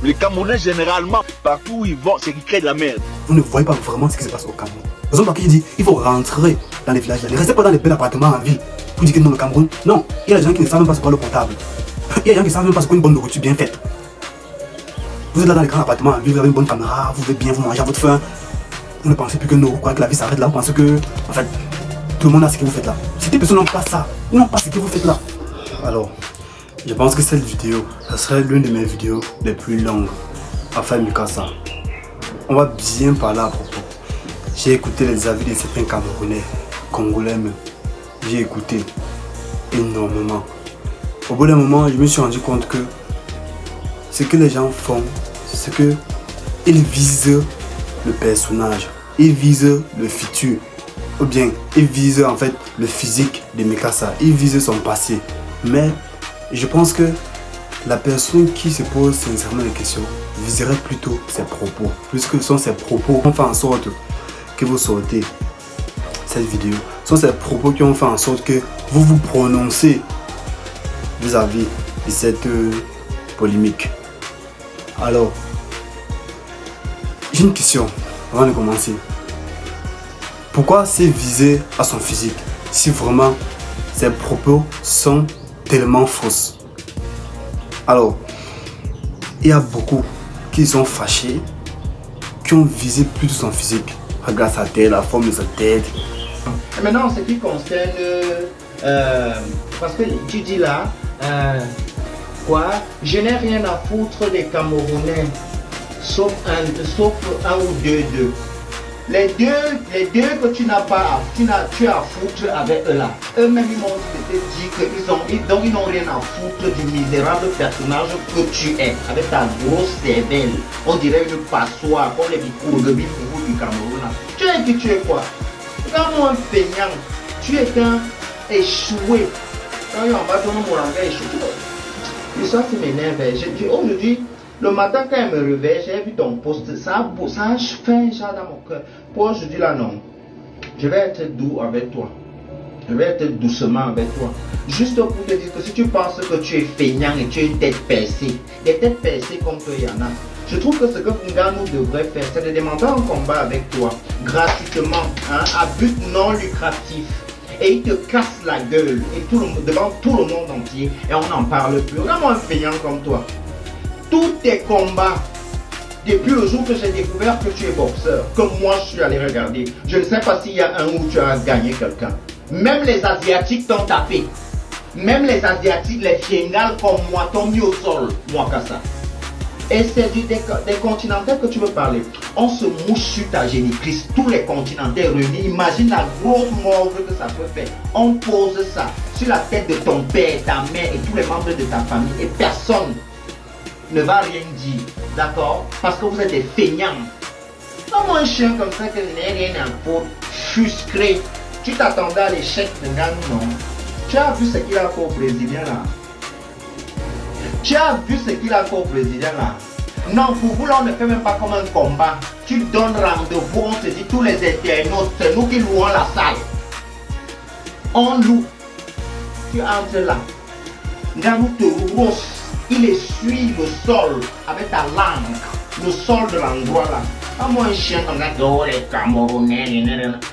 Les Camerounais, généralement, partout où ils vont, c'est qu'ils créent de la merde. Vous ne voyez pas vraiment ce qui se passe au Cameroun. Par exemple, il dit il faut rentrer dans les villages. Ne restez pas dans les belles appartements en ville pour dire que non, le Cameroun. Non, il y a des gens qui ne savent même pas ce qu'est le comptable. Il y a des gens qui ne savent même pas ce qu'est une bonne nourriture bien faite. Vous êtes là dans les grands appartements en ville, vous avez une bonne caméra, vous pouvez bien vous manger à votre faim. Vous ne pensez plus que non, quoi que la vie s'arrête là, vous pensez que, en fait, tout le monde a ce que vous faites là. Ces personnes n'ont pas ça, ils n'ont pas ce que vous faites là. Alors, je pense que cette vidéo, ça serait l'une de mes vidéos les plus longues à faire Mikasa. On va bien parler à propos. J'ai écouté les avis de certains Camerounais, Congolais même. J'ai écouté énormément. Au bout d'un moment, je me suis rendu compte que ce que les gens font, c'est que ils visent le personnage, ils visent le futur, ou bien ils visent en fait le physique de Mikasa, ils visent son passé. Mais je pense que la personne qui se pose sincèrement les questions viserait plutôt ses propos, puisque ce sont ses propos qui ont fait en sorte que vous sortez cette vidéo. Ce sont ces propos qui ont fait en sorte que vous vous prononcez vis-à-vis de cette polémique. Alors, j'ai une question avant de commencer. Pourquoi c'est visé à son physique si vraiment ses propos sont tellement fausses? Alors, il y a beaucoup qui sont fâchés, qui ont visé plus son physique. Regarde sa tête, la forme de sa tête. Et maintenant, en ce qui concerne, parce que tu dis là, quoi, je n'ai rien à foutre des Camerounais, sauf un ou deux. Les deux que tu n'as pas, tu as à foutre avec eux là. Eux-mêmes ils m'ont dit qu'ils n'ont rien à foutre du misérable personnage que tu es, avec ta grosse cervelle. On dirait une passoire, comme les micros de bifou du Cameroun là. Tu es qui tu es quoi? Quand moi un feignant, tu es un échoué. Quand il y a un bâton, mon langage échoué. Et ça m'énerve. Aujourd'hui, le matin quand je me réveille, j'ai vu ton post, ça a fait un chat dans mon cœur. Pour aujourd'hui là, non. Je vais être doux avec toi. Je vais être doucement avec toi. Juste pour te dire que si tu penses que tu es feignant et tu es une tête percée, des têtes percées comme toi, il y en a. Je trouve que ce que Fungano devrait faire, c'est de demander un combat avec toi, gratuitement, hein, à but non lucratif. Et il te casse la gueule et devant tout le monde entier et on n'en parle plus. Regarde-moi un feignant comme toi. Tous tes combats, depuis le jour que j'ai découvert que tu es boxeur, que moi je suis allé regarder, je ne sais pas s'il y a un où tu as gagné quelqu'un. Même les Asiatiques t'ont tapé. Même les Asiatiques, les Fiengales comme moi, t'ont mis au sol, moi qu'à ça. Et c'est des continentaux que tu veux parler. On se mouche sur ta génitrice, tous les continentaux réunis. Imagine la grosse morve que ça peut faire. On pose ça sur la tête de ton père, ta mère et tous les membres de ta famille. Et personne ne va rien dire. D'accord? Parce que vous êtes des feignants. Comment un chien comme ça que je n'ai rien à foutre, fusqué. Tu t'attendais à l'échec de Ganou, non? Tu as vu ce qu'il a fait au Brésilien là? Tu as vu ce qu'il a fait au Brésilien là? Non, pour vous là on ne fait même pas comme un combat. Tu donnes rendez-vous, on te dit tous les internautes, c'est nous qui louons la salle. On loue. Tu entres là. Ganou te rosse. Il essuie le sol avec ta langue. Le sol de l'endroit là. Ah, moi un chien comme ça, oh les Camerounais,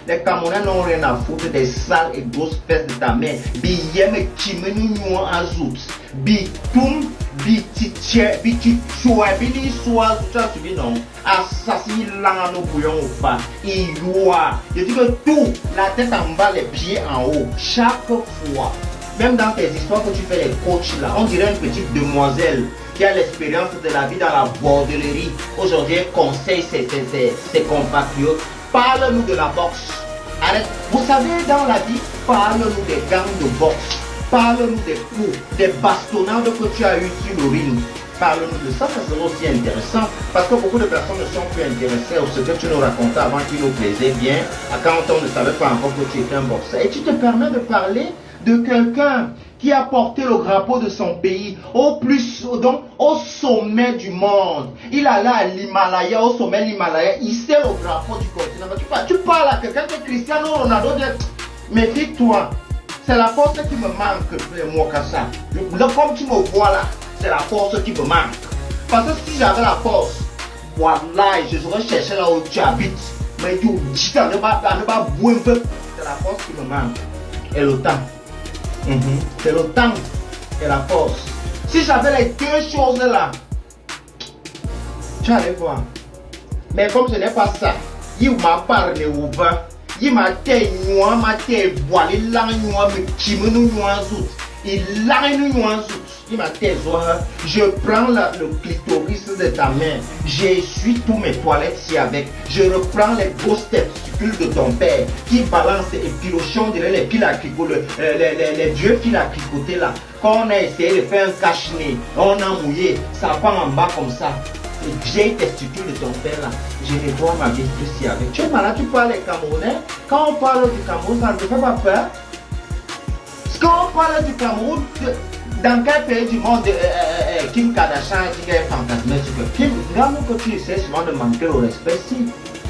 les Camerounais n'ont rien à foutre des sales et grosses fesses de ta mère. Billet me kimenu nous azout. Bitum, bititier, bititoua, bilissois, tout ça, tu dis non. Assassine l'an au bouillon ou pas. Iloua. Je dis que tout, la tête en bas, les pieds en haut. Chaque fois. Même dans tes histoires que tu fais les coachs là, on dirait une petite demoiselle qui a l'expérience de la vie dans la bordellerie. Aujourd'hui, elle conseille ses compatriotes. Parle-nous de la boxe. Arrête. Vous savez, dans la vie, parle-nous des gangs de boxe. Parle-nous des coups, des bastonnades que tu as eu sur le ring. Parle-nous de ça, ça serait aussi intéressant. Parce que beaucoup de personnes ne sont plus intéressées à ce que tu nous racontais avant qui nous plaisait bien. Quand on ne savait pas encore que tu étais un boxeur. Et tu te permets de parler de quelqu'un qui a porté le drapeau de son pays donc au sommet du monde. Il allait à l'Himalaya, au sommet de l'Himalaya, il sait le drapeau du continent. Tu parles à quelqu'un que Cristiano Ronaldo dit, méfie-toi, c'est la force qui me manque, moi, comme ça. Comme tu me vois là, c'est la force qui me manque. Parce que si j'avais la force, voilà, je serais cherché là où tu habites. Mais tu dis que ne pas boire un peu. C'est la force qui me manque. Et le temps. C'est le temps et la force. Si j'avais les deux choses là, tu allais voir. Mais comme ce n'est pas ça, il m'a parlé au bas. Il m'a dit, moi, m'a dit, voilà, il l'a mais qui me nous zout. Il l'a zout. Il m'a dit, je prends le clitoris de ta main, j'essuie tous mes toilettes ici avec, je reprends les grosses testicules de ton père qui balance et pilochon derrière les piles à tricoter, les vieux fils à tricoter là. Quand on a essayé de faire un cache-nez, on a mouillé, ça part en bas comme ça. Les vieilles testicules de ton père là, je vais voir ma vie ici avec. Tu es malade, tu parles les Camerounais. Quand on parle du Cameroun, ça ne te fait pas peur. Quand on parle du Cameroun, dans quel pays du monde Kim Kardashian qui est fantasmé sur Kim, vraiment que tu essaies souvent de manquer au respect, si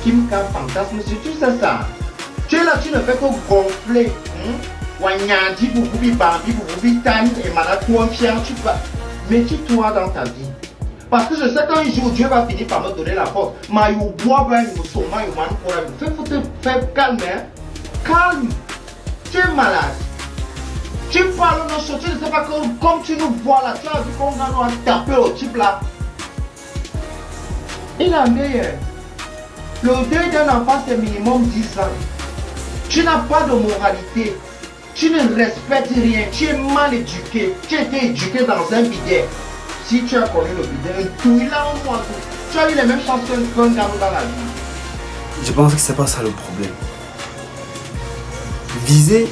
Kim K fantasme, si tu sais ça, tu es là, tu ne fais que gonfler. Wanyandi, Boubi, Bambi, Boubi, Tani et Malatoua, fier, tu vas. Méfie-toi dans ta vie. Parce que je sais qu'un jour Dieu va finir par me donner la force. Maïou bois, fais calme, hein. Calme. Tu es malade. Tu parles de nos choses, tu ne sais pas que comme tu nous vois là, tu as vu qu'on va nous taper au type là. Il a meilleur. Le deuil d'un enfant c'est minimum 10 ans. Tu n'as pas de moralité. Tu ne respectes rien. Tu es mal éduqué. Tu as été éduqué dans un bidet. Si tu as connu le bidet, tout il a en moi. Tu as eu les mêmes chances qu'un garçon dans la vie. Je pense que c'est pas ça le problème. Viser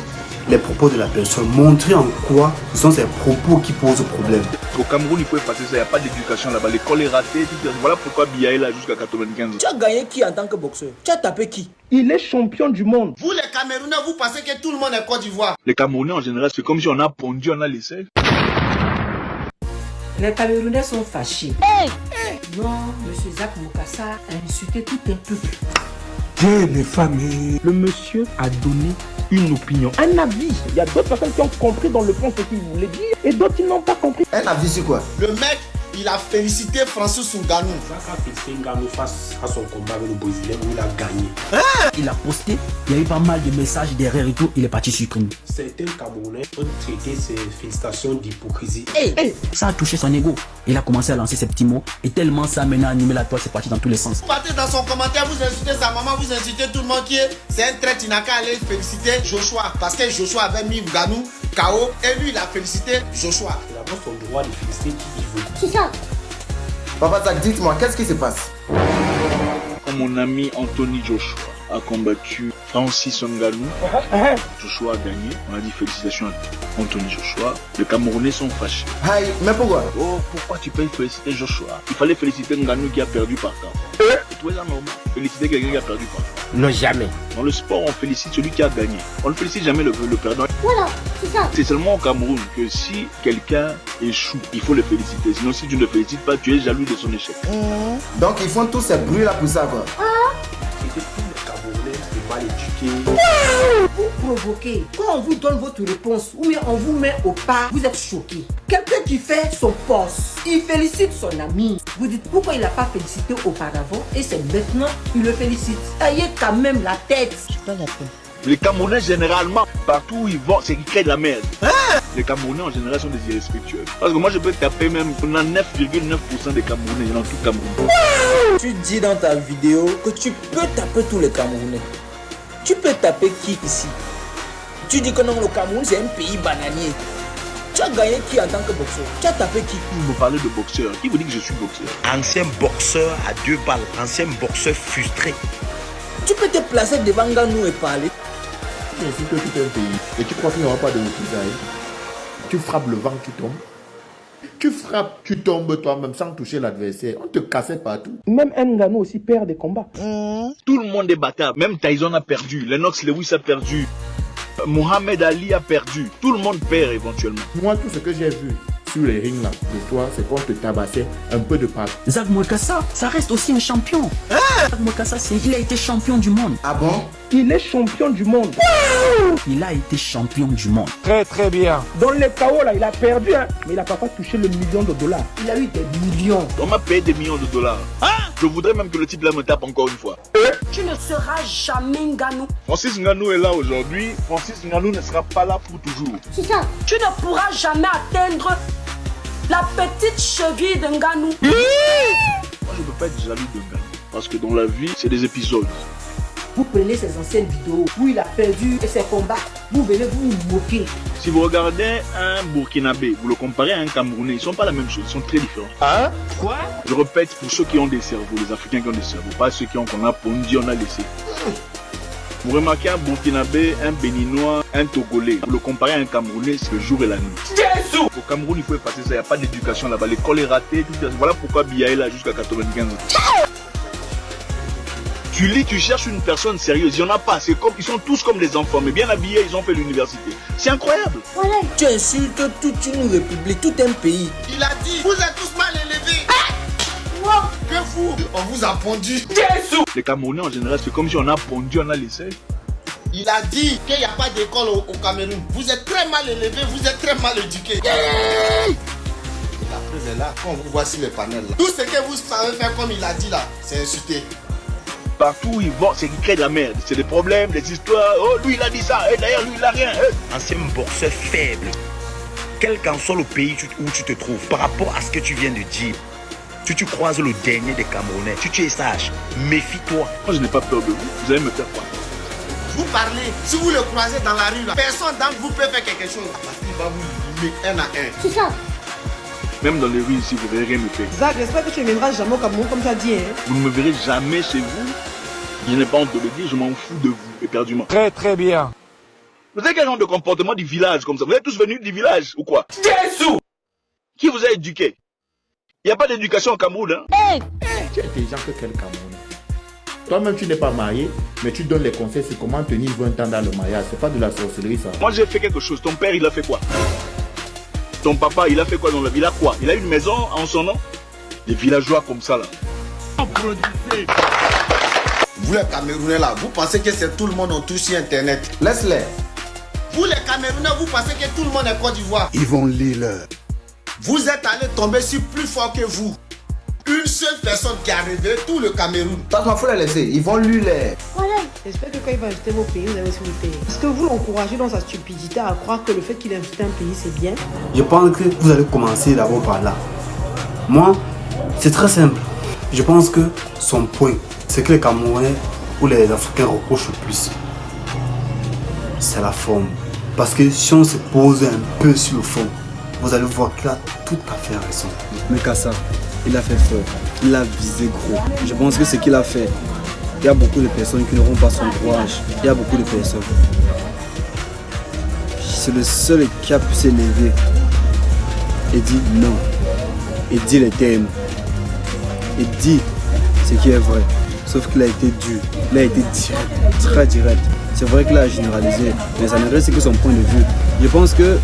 les propos de la personne, montrer en quoi ce sont ces propos qui posent problème. Au Cameroun, il faut effacer ça, il n'y a pas d'éducation là-bas. L'école est ratée, voilà pourquoi Biya est là jusqu'à 95 ans. Tu as gagné qui en tant que boxeur? Tu as tapé qui? Il est champion du monde. Vous les Camerounais, vous pensez que tout le monde est Côte d'Ivoire? Les Camerounais en général, c'est comme si on a pondu, on a laissé. Les Camerounais sont fâchés. Non, M. Zach Mokassa a insulté tout un peuple. Les familles. Le monsieur a donné une opinion, un avis. Il y a d'autres personnes qui ont compris dans le fond ce qu'il voulait dire et d'autres qui n'ont pas compris. Un avis sur quoi? Le mec, il a félicité Francis Ngannou. Ça a félicité Ngannou face à son combat avec le Brésilien où il a gagné. Il a posté, il y a eu pas mal de messages derrière et tout, il est parti supprimer. Certains Camerounais ont traité ces félicitations d'hypocrisie. Ça a touché son ego. Il a commencé à lancer ses petits mots et tellement ça a maintenant animé la toile, c'est parti dans tous les sens. Vous partez dans son commentaire, vous insultez sa maman, vous insultez tout le monde qui est. C'est un trait, il n'a qu'à aller féliciter Joshua. Parce que Joshua avait mis Ngannou KO et lui il a félicité Joshua. Il a son droit de féliciter qui il veut. C'est ça. Papa Zach, dites-moi, qu'est-ce qui se passe? Quand mon ami Anthony Joshua a combattu Francis Ngannou, Joshua a gagné. On a dit félicitations à Anthony Joshua. Les Camerounais sont fâchés. Aïe, mais pourquoi? Oh, pourquoi tu peux féliciter Joshua? Il fallait féliciter Ngannou qui a perdu par KO. C'est tout ça normal. Féliciter quelqu'un qui a perdu par KO. Non, jamais. Dans le sport, on félicite celui qui a gagné. On ne félicite jamais le perdant. Voilà, c'est ça. C'est seulement au Cameroun que si quelqu'un échoue, il faut le féliciter. Sinon, si tu ne le félicites pas, tu es jaloux de son échec. Donc ils font tous ces bruits là pour ça quoi. C'est que tous les Camerounais sont mal éduqués. Vous provoquez. Quand on vous donne votre réponse ou bien on vous met au pas, vous êtes choqué. Quelqu'un qui fait son poste, il félicite son ami. Vous dites pourquoi il n'a pas félicité auparavant et c'est maintenant qu'il le félicite. Ayez quand même la tête. Les Camerounais, généralement, partout où ils vont, c'est qu'ils créent de la merde. Les Camerounais, en général, sont des irrespectueux. Parce que moi, je peux taper même, on a 9,9% des Camerounais dans tout Cameroun. Tu dis dans ta vidéo que tu peux taper tous les Camerounais. Tu peux taper qui ici? Tu dis que non, le Cameroun c'est un pays bananier. Tu as gagné qui en tant que boxeur? Tu as tapé qui? Vous parlez de boxeur. Qui vous dit que je suis boxeur? Ancien boxeur à 2 balles, ancien boxeur frustré. Tu peux te placer devant Ngannou et parler. Tu insultes tout un pays et tu crois qu'il n'y aura pas de représailles. Tu frappes le vent, tu tombes. Tu frappes, tu tombes toi-même sans toucher l'adversaire. On te cassait partout. Même Ngannou aussi perd des combats. Tout le monde est battable. Même Tyson a perdu. Lennox Lewis a perdu. Mohamed Ali a perdu. Tout le monde perd éventuellement. Moi, tout ce que j'ai vu, sur les rings là, de toi, c'est qu'on te tabassait un peu de partout. Zak Mwekassa, ça reste aussi un champion. Zak Mwekassa, il a été champion du monde. Ah bon? Il est champion du monde. Il a été champion du monde. Très très bien. Dans les KO là, il a perdu, hein, mais il n'a pas touché le million de dollars. Il a eu des millions. On m'a payé des millions de dollars. Je voudrais même que le type là me tape encore une fois. Tu ne seras jamais Ngannou. Francis Ngannou est là aujourd'hui. Francis Ngannou ne sera pas là pour toujours. C'est ça. Tu ne pourras jamais atteindre la petite cheville de Ngannou. Moi, je ne peux pas être jaloux de Ngannou. Parce que dans la vie, c'est des épisodes. Vous prenez ses anciennes vidéos où il a perdu ses combats. Vous venez vous moquer. Si vous regardez un Burkinabé, vous le comparez à un Camerounais, ils ne sont pas la même chose, ils sont très différents. Hein? Quoi? Je répète, pour ceux qui ont des cerveaux, les Africains qui ont des cerveaux, pas ceux qui ont qu'on a pondu, on a laissé. Vous remarquez un Burkinabé, un Béninois, un Togolais, vous le comparez à un Camerounais, c'est le jour et la nuit. Jésus! Au Cameroun, il faut passer ça, il n'y a pas d'éducation là-bas, l'école est ratée, tout ça. Voilà pourquoi Biya est là jusqu'à 95 ans. Tu lis, tu cherches une personne sérieuse, il n'y en a pas, c'est comme, ils sont tous comme des enfants, mais bien habillés, ils ont fait l'université. C'est incroyable. Voilà. Tu insultes toute une république, tout un pays. Il a dit, vous êtes tous mal élevés. Que vous? On vous a pondu. Jésus! Les Camerounais en général, c'est comme si on a pondu, on a laissé. Il a dit qu'il n'y a pas d'école au Cameroun. Vous êtes très mal élevés, vous êtes très mal éduqués. La preuve est là, quand vous voit sur les panels là. Tout ce que vous savez faire comme il a dit là, c'est insulter. Partout où ils vont, c'est qu'ils créent de la merde. C'est des problèmes, des histoires. Oh, lui, il a dit ça. Et d'ailleurs, lui, il a rien. Ancien boxeur faible. Quel qu'en soit le pays où tu te trouves, par rapport à ce que tu viens de dire, si tu croises le dernier des Camerounais, si tu es sage, méfie-toi. Moi, je n'ai pas peur de vous. Vous allez me faire quoi? Vous parlez, si vous le croisez dans la rue là, personne d'entre vous peut faire quelque chose. Parce qu'il va vous limer un à un. C'est ça. Même dans les rues ici, vous ne verrez rien me faire. Zach, j'espère que tu ne viendras jamais au Cameroun comme tu as dit. Hein? Vous ne me verrez jamais chez vous. Je n'ai pas honte de le dire, je m'en fous de vous, éperdument. Très très bien. Vous avez quel genre de comportement du village comme ça? Vous êtes tous venus du village ou quoi? Jésus! Qui vous a éduqué? Il n'y a pas d'éducation au Cameroun, hein? Tu es intelligent que quel Camerounais. Toi-même, tu n'es pas marié, mais tu donnes les conseils sur comment tenir 20 ans dans le mariage. C'est pas de la sorcellerie, ça. Moi, j'ai fait quelque chose. Ton père, il a fait quoi? Ton papa, il a fait quoi dans la ville? Il a quoi? Il a une maison en son nom? Des villageois comme ça, là. Applaudissez! Vous les Camerounais là, vous pensez que c'est tout le monde en touché Internet? Laisse-les. Vous les Camerounais, vous pensez que tout le monde est Côte d'Ivoire? Ils vont lire. Vous êtes allés tomber sur plus fort que vous. Une seule personne qui a révélé tout le Cameroun. Il faut les laisser, ils vont lui les. Voilà. J'espère que quand il va insulter vos pays, vous allez aussi le payer. Est-ce que vous l'encouragez dans sa stupidité à croire que le fait qu'il insulte un pays, c'est bien? Je pense que vous allez commencer d'abord par là. Moi, c'est très simple. Je pense que son point, c'est que les Camerounais ou les Africains reprochent le plus, c'est la forme. Parce que si on se pose un peu sur le fond, vous allez voir qu'il a tout à fait raison. Mwekassa, il a fait fort, il a visé gros. Je pense que ce qu'il a fait, il y a beaucoup de personnes qui n'auront pas son courage. Il y a beaucoup de personnes. C'est le seul qui a pu s'élever et dire non. Et dire les termes. Et dire ce qui est vrai. Sauf qu'il a été dur, il a été direct, très direct. C'est vrai qu'il a généralisé, mais ça ne reste que son point de vue. Je pense que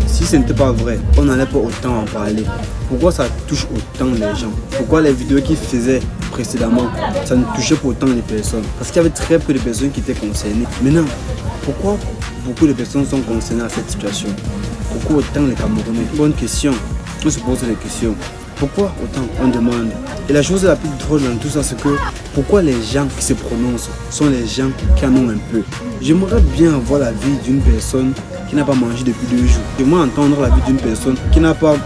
si ce n'était pas vrai, on n'allait pas autant en parler. Pourquoi ça touche autant les gens? Pourquoi les vidéos qu'il faisait précédemment, ça ne touchait pas autant les personnes? Parce qu'il y avait très peu de personnes qui étaient concernées. Maintenant, pourquoi beaucoup de personnes sont concernées à cette situation? Pourquoi autant les Camerounais? Bonne question, on se pose des questions. Pourquoi autant on demande? Et la chose la plus drôle dans tout ça, c'est que pourquoi les gens qui se prononcent sont les gens qui en ont un peu? J'aimerais bien avoir la vie d'une personne qui n'a pas mangé depuis 2 jours. J'aimerais entendre la vie d'une personne qui n'a pas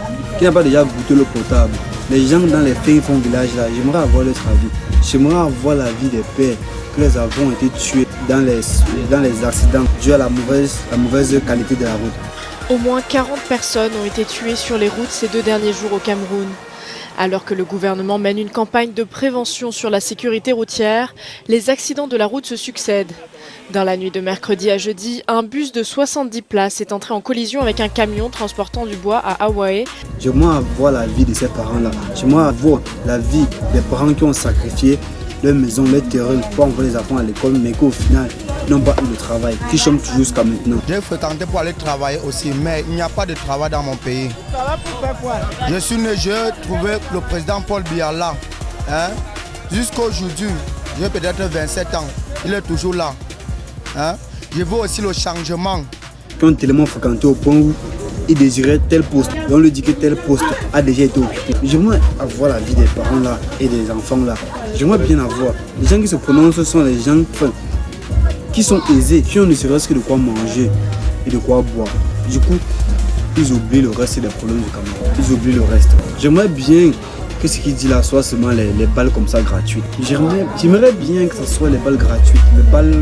déjà goûté l'eau potable. Les gens dans les pays fonds villages là, j'aimerais avoir leur avis. J'aimerais avoir la vie des pères que les avons été tués dans les accidents dû à la mauvaise qualité de la route. Au moins 40 personnes ont été tuées sur les routes ces 2 derniers jours au Cameroun. Alors que le gouvernement mène une campagne de prévention sur la sécurité routière, les accidents de la route se succèdent. Dans la nuit de mercredi à jeudi, un bus de 70 places est entré en collision avec un camion transportant du bois à Hawaï. J'aimerais avoir la vie de ces parents-là. J'aimerais avoir la vie des parents qui ont sacrifié leur maison, leur terrain pour envoyer les enfants à l'école, mais qu'au final, n'ont pas eu de travail, qui chôment toujours jusqu'à maintenant. J'ai fréquenté pour aller travailler aussi, mais il n'y a pas de travail dans mon pays. Je suis né, j'ai trouvé le président Paul Biya là. Hein? Jusqu'aujourd'hui, j'ai peut-être 27 ans, il est toujours là. Hein? Je veux aussi le changement. Qui ont tellement fréquenté au point où ils désiraient tel poste. Et on lui dit que tel poste a déjà été occupé. J'aimerais avoir la vie des parents là et des enfants là. J'aimerais bien avoir. Les gens qui se prononcent sont les gens qui sont aisés, qui ont ne serait-ce que de quoi manger et de quoi boire. Du coup, ils oublient le reste des problèmes du Cameroun. Ils oublient le reste. J'aimerais bien que ce qu'il dit là soit seulement les balles comme ça gratuites. J'aimerais bien que ce soit les balles gratuites, les balles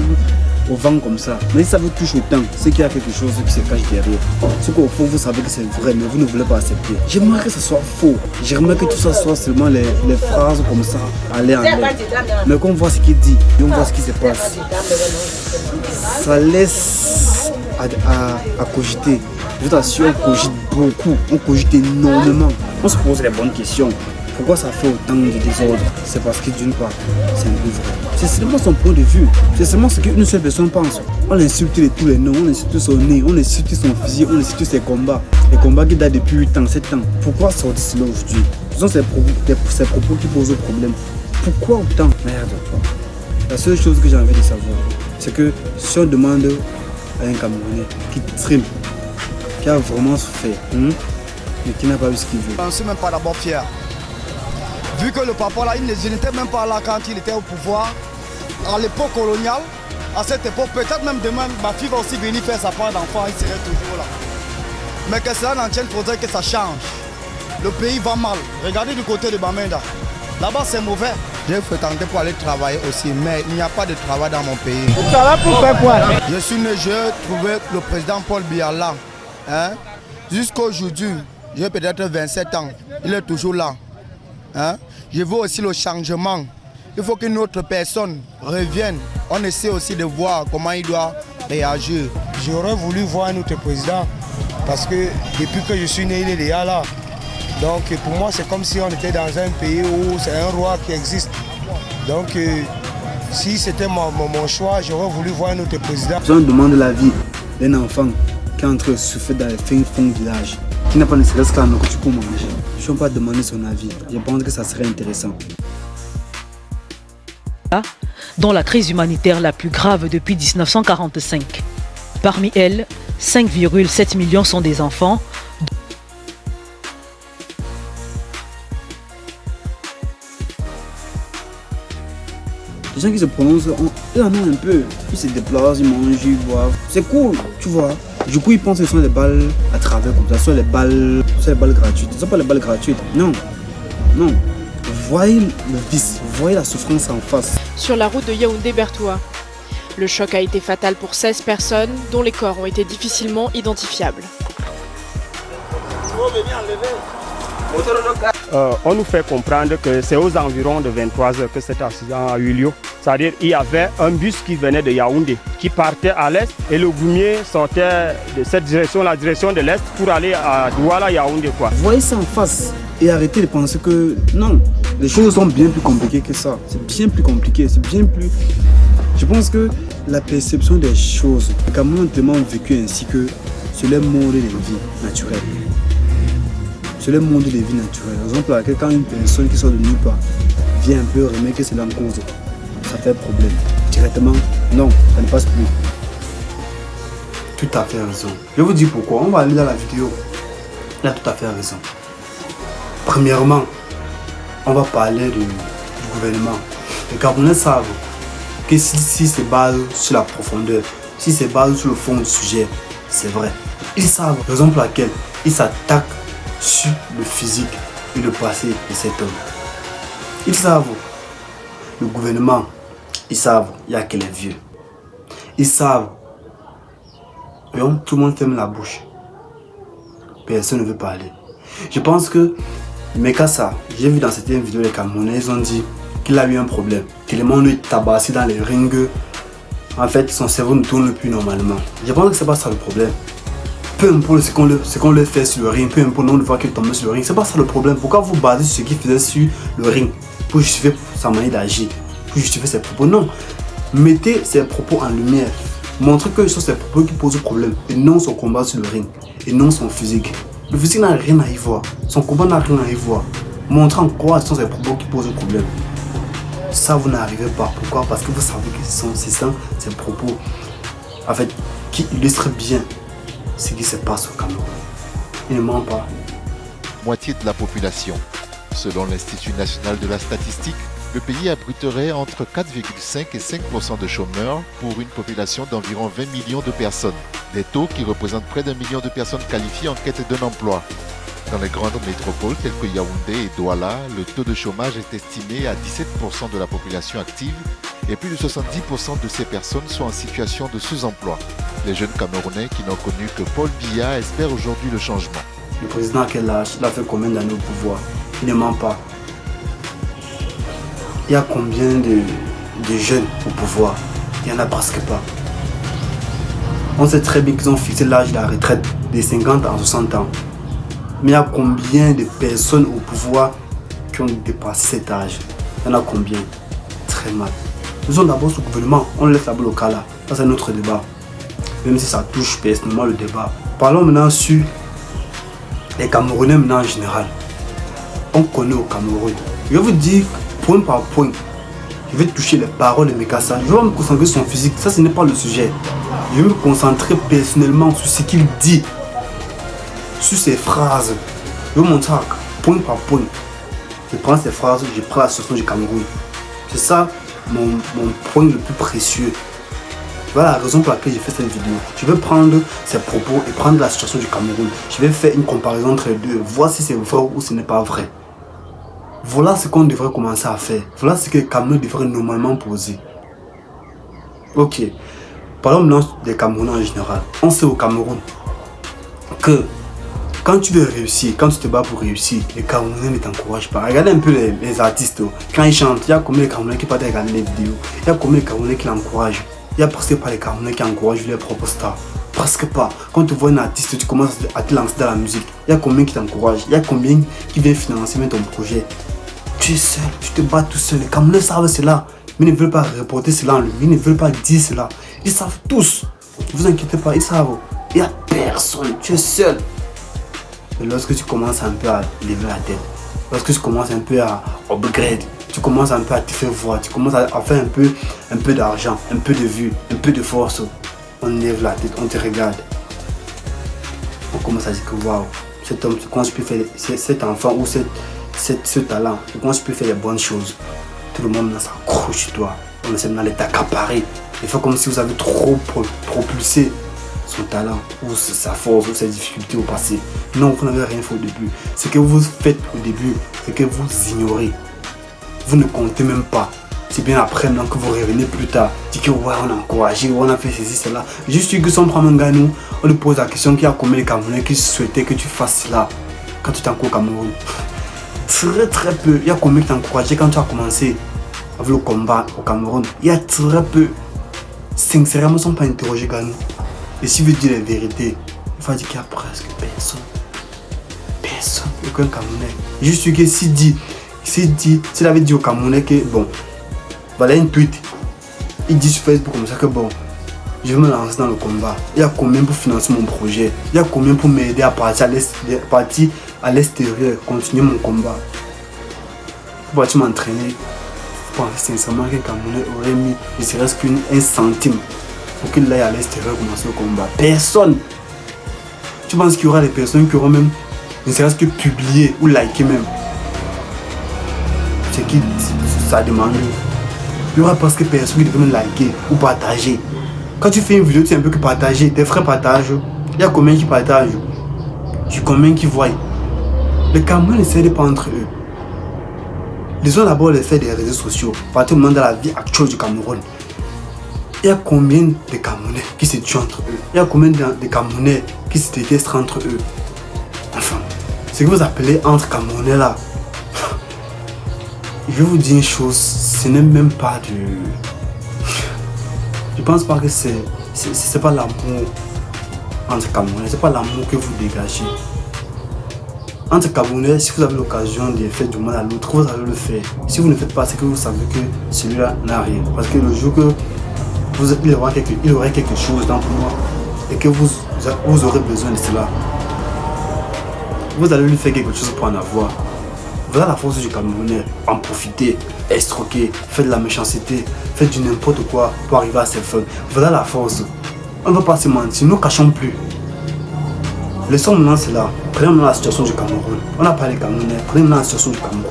au vent comme ça. Mais ça veut toucher autant, c'est qu'il y a quelque chose qui se cache derrière. Ce qu'au fond vous savez que c'est vrai, mais vous ne voulez pas accepter. J'aimerais que ce soit faux. J'aimerais que tout ça soit seulement les phrases comme ça, aller en l'air. Mais qu'on voit ce qu'il dit et on voit ce qui se passe. Ça laisse à cogiter. Je t'assure, on cogite beaucoup, on cogite énormément. On se pose les bonnes questions. Pourquoi ça fait autant de désordre? C'est parce que d'une part, c'est un peu vrai. C'est seulement son point de vue. C'est seulement ce qu'une seule personne pense. On l'insulte de tous les noms, on insulte son nez, on insulte son physique, on insulte ses combats. Les combats qui datent depuis 8 ans, 7 ans. Pourquoi sortir cela aujourd'hui? Ce sont ces propos qui posent problème. Pourquoi autant? Merde. La seule chose que j'ai envie de savoir, c'est que si on demande à un Camerounais qui trime, qui a vraiment fait, mais qui n'a pas eu ce qu'il veut. Je ne suis même pas d'abord fier. Vu que le papa là, il n'était même pas là quand il était au pouvoir, à l'époque coloniale, à cette époque, peut-être même demain, ma fille va aussi venir faire sa part d'enfant, il serait toujours là. Mais que cela n'en tienne, il faudrait que ça change. Le pays va mal. Regardez du côté de Bamenda. Là-bas, c'est mauvais. J'ai fréquenté pour aller travailler aussi, mais il n'y a pas de travail dans mon pays. Ça va pour faire quoi? Je suis né, j'ai trouvé le président Paul Biya là. Hein? Jusqu'aujourd'hui, j'ai peut-être 27 ans, il est toujours là. Hein? Je veux aussi le changement. Il faut qu'une autre personne revienne. On essaie aussi de voir comment il doit réagir. J'aurais voulu voir un autre président parce que depuis que je suis né, il est déjà là. Donc pour moi, c'est comme si on était dans un pays où c'est un roi qui existe. Donc si c'était mon choix, j'aurais voulu voir un autre président. Si on demande la vie d'un enfant qui est en train de souffrir dans les fins fonds du village, qui n'a pas ne serait-ce qu'un nourriture pour manger, je ne vais pas demander son avis. Je pense que ça serait intéressant. Dans la crise humanitaire la plus grave depuis 1945. Parmi elles, 5,7 millions sont des enfants. Les gens qui se prononcent, ils en ont un peu. Ils se déplacent, ils mangent, ils boivent. C'est cool, tu vois. Du coup, ils pensent que ce sont les balles à travers comme ça, ce sont les balles gratuites. Ce ne sont pas les balles gratuites. Non, non. Voyez le vice, voyez la souffrance en face. Sur la route de Yaoundé-Bertoua, le choc a été fatal pour 16 personnes, dont les corps ont été difficilement identifiables. On nous fait comprendre que c'est aux environs de 23h que cet accident a eu lieu. C'est-à-dire qu'il y avait un bus qui venait de Yaoundé, qui partait à l'est et le goumier sortait de cette direction, la direction de l'est, pour aller à Douala, Yaoundé. Voyez ça en face et arrêtez de penser que non, les choses sont bien plus compliquées que ça. C'est bien plus compliqué, c'est bien plus... Je pense que la perception des choses, les Camerounais ont tellement vécu ainsi que c'est le monde des vies naturelles. C'est le monde des vies naturelles. Par exemple, quand une personne qui sort de nulle part vient un peu remettre cela en cause, ça fait problème. Directement, non, ça ne passe plus. Tout à fait raison. Je vous dis pourquoi. On va aller dans la vidéo. Il a tout à fait raison. Premièrement, on va parler du gouvernement. Les Camerounais savent que si se base sur la profondeur, si se base sur le fond du sujet, c'est vrai. Ils savent, par exemple, laquelle ils s'attaquent sur le physique et le passé de cet homme. Ils savent, le gouvernement, ils savent, il n'y a que les vieux. Ils savent, tout le monde ferme la bouche. Personne ne veut parler. Je pense que Mekassa, j'ai vu dans certaines vidéos les Camerounais, ils ont dit qu'il a eu un problème. Tellement lui tabassé dans les rings. En fait, son cerveau ne tourne plus normalement. Je pense que c'est pas ça le problème. Peu importe ce qu'on leur fait sur le ring, peu importe le nombre de fois qu'il tombe sur le ring, c'est pas ça le problème. Pourquoi vous basez sur ce qu'il faisait sur le ring pour justifier sa manière d'agir, pour justifier ses propos? Non. Mettez ses propos en lumière. Montrez que ce sont ses propos qui posent problème et non son combat sur le ring et non son physique. Le physique n'a rien à y voir. Son combat n'a rien à y voir. Montrez en quoi ce sont ses propos qui posent problème. Ça, vous n'arrivez pas. Pourquoi? Parce que vous savez que c'est ça, ces propos en fait, qui illustrent bien ce qui se passe au Cameroun. Il ne ment pas. Moitié de la population. Selon l'Institut national de la statistique, le pays abriterait entre 4,5 et 5% de chômeurs pour une population d'environ 20 millions de personnes. Des taux qui représentent près d'1 million de personnes qualifiées en quête d'un emploi. Dans les grandes métropoles telles que Yaoundé et Douala, le taux de chômage est estimé à 17% de la population active et plus de 70% de ces personnes sont en situation de sous-emploi. Les jeunes Camerounais qui n'ont connu que Paul Biya espèrent aujourd'hui le changement. Le président à quel âge? Il a fait combien d'années au pouvoir? Il ne ment pas. Il y a combien de jeunes au pouvoir? Il n'y en a presque pas. On sait très bien qu'ils ont fixé l'âge de la retraite de 50 à 60 ans. Mais il y a combien de personnes au pouvoir qui ont dépassé cet âge? Il y en a combien? Très mal. Nous sommes d'abord sous gouvernement, on laisse d'abord le cas là. Ça c'est notre débat. Même si ça touche personnellement le débat. Parlons maintenant sur les Camerounais maintenant en général. On connaît au Cameroun. Je vais vous dire point par point. Je vais toucher les paroles de Mekassa. Je vais me concentrer sur son physique. Ça ce n'est pas le sujet. Je vais me concentrer personnellement sur ce qu'il dit. Sur ses phrases. Je vais vous montrer point par point. Je prends ces phrases, je prends la situation du Cameroun. C'est ça mon point le plus précieux. Voilà la raison pour laquelle j'ai fait cette vidéo. Je vais prendre ses propos et prendre la situation du Cameroun. Je vais faire une comparaison entre les deux. Voir si c'est vrai ou ce n'est pas vrai. Voilà ce qu'on devrait commencer à faire. Voilà ce que le Cameroun devrait normalement poser. Ok. Parlons maintenant des Camerounais en général. On sait au Cameroun que quand tu veux réussir, quand tu te bats pour réussir, les Camerounais ne t'encouragent pas. Regardez un peu les artistes. Quand ils chantent, il y a combien de Camerounais qui partent regarder les vidéos? Il y a combien de Camerounais qui l'encouragent? Il n'y a presque pas les Camerounais qui encouragent leurs propres stars. Presque pas. Quand tu vois un artiste, tu commences à te lancer dans la musique. Il y a combien qui t'encouragent? Il y a combien qui viennent financer même ton projet? Tu es seul, tu te bats tout seul. Les Camerounais savent cela. Mais ils ne veulent pas reporter cela en lui. Ils ne veulent pas dire cela. Ils savent tous. Ne vous inquiétez pas, ils savent. Il n'y a personne. Tu es seul. Et lorsque tu commences un peu à lever la tête, lorsque tu commences un peu à upgrade, tu commences un peu à te faire voir, tu commences à faire un peu d'argent, un peu de vue, un peu de force, on lève la tête, on te regarde. On commence à dire que waouh, cet homme, comment je peux faire, cet enfant ou ce talent, comment je peux faire les bonnes choses. Tout le monde s'accroche sur toi, on essaie maintenant de t'accaparer. Il faut comme si vous avez trop propulsé son talent, ou sa force, ou ses difficultés au passé. Non, vous n'avez rien fait au début. Ce que vous faites au début, c'est que vous ignorez. Vous ne comptez même pas. C'est bien après maintenant que vous revenez plus tard. Dites que ouais, on a encouragé, on a fait ceci, cela. Juste que son prend un gars, nous, on lui pose la question qu'il y a combien de Camerounais qui souhaitaient que tu fasses cela quand tu t'es encore au Cameroun. Très peu. Il y a combien qui t'ont encouragé quand tu as commencé avec le combat au Cameroun. Il y a très peu. Sincèrement, ils ne sont pas interrogés, gars, nous. Et si vous dites la vérité, il faut dire qu'il y a presque personne. Personne, aucun Camerounais. Juste que s'il avait dit au Camerounais que bon, voilà une tweet, il dit sur Facebook comme ça que bon, je vais me lancer dans le combat. Il y a combien pour financer mon projet? Il y a combien pour m'aider à partir à l'extérieur, continuer mon combat? Pour partir m'entraîner. Je pense sincèrement que Camerounais aurait mis ne serait-ce qu'un centime pour qu'il aille à l'extérieur commencer le combat. Personne. Tu penses qu'il y aura des personnes qui auront même ne serait-ce que publié ou liké même ce qui ça demande? Il y aura presque personne qui devrait même liker ou partager. Quand tu fais une vidéo, tu sais un peu que partager. Tes frères partagent. Il y a combien qui partagent? Il y a combien qui voient? Les Camerounais ne s'aident pas entre eux. Ils ont d'abord l'effet des réseaux sociaux. Partout le monde dans la vie actuelle du Cameroun. Il y a combien de Camerounais qui se tuent entre eux? Il y a combien de Camerounais qui se détestent entre eux? Enfin, ce que vous appelez entre Camerounais là, je vais vous dire une chose, ce n'est même pas du... Je pense pas que c'est pas l'amour entre Camerounais, c'est pas l'amour que vous dégagez. Entre Camerounais, si vous avez l'occasion de faire du mal à l'autre, vous allez le faire. Si vous ne faites pas, c'est que vous savez que celui-là n'a rien. Parce que le jour que il aurait quelque chose dans moi et que vous aurez besoin de cela, vous allez lui faire quelque chose pour en avoir. Voilà la force du Camerounais. En profiter, estroquer, faire de la méchanceté, faire du n'importe quoi pour arriver à ses fins. Voilà la force. On ne va pas se mentir, nous ne cachons plus. Laissons maintenant cela. Prenons maintenant la situation du Cameroun. On a parlé Camerounais, prenons maintenant la situation du Cameroun.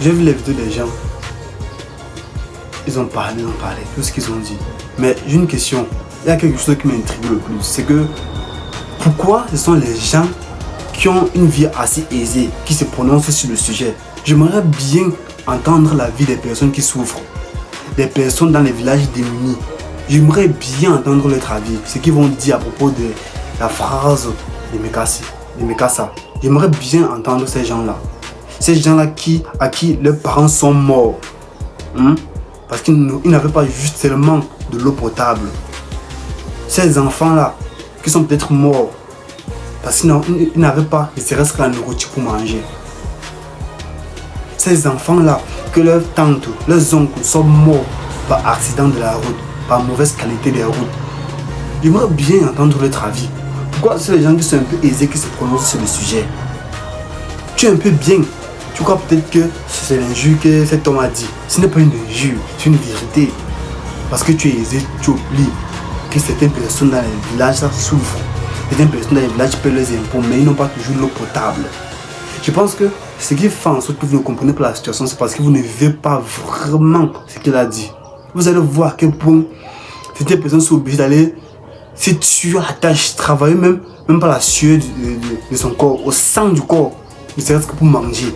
J'ai vu les vidéos des gens. Ils ont parlé, tout ce qu'ils ont dit. Mais j'ai une question. Il y a quelque chose qui m'intrigue le plus. C'est que pourquoi ce sont les gens qui ont une vie assez aisée qui se prononcent sur le sujet? J'aimerais bien entendre la vie des personnes qui souffrent, des personnes dans les villages démunis. J'aimerais bien entendre leur avis, ce qu'ils vont dire à propos de la phrase de Mekassa. J'aimerais bien entendre ces gens-là. Ces gens-là à qui leurs parents sont morts. Parce qu'ils n'avaient pas juste seulement de l'eau potable. Ces enfants-là qui sont peut-être morts parce qu'ils n'avaient pas ne serait-ce que la nourriture pour manger. Ces enfants-là que leurs tantes, leurs oncles sont morts par accident de la route, par mauvaise qualité des routes. J'aimerais bien entendre leur avis. Pourquoi c'est les gens qui sont un peu aisés qui se prononcent sur le sujet? Tu es un peu bien. Tu crois peut-être que c'est l'injure que cet homme a dit. Ce n'est pas une injure, c'est une vérité. Parce que tu es aisé, tu oublies que certaines personnes dans les villages souffrent. Certaines personnes dans les villages paient leurs impôts, mais ils n'ont pas toujours l'eau potable. Je pense que ce qui fait en sorte que vous ne comprenez pas la situation, c'est parce que vous ne vivez pas vraiment ce qu'il a dit. Vous allez voir à quel point certaines personnes sont obligées d'aller se tuer à la tâche, travailler même pas la sueur de son corps, au sang du corps, ne serait-ce que pour manger.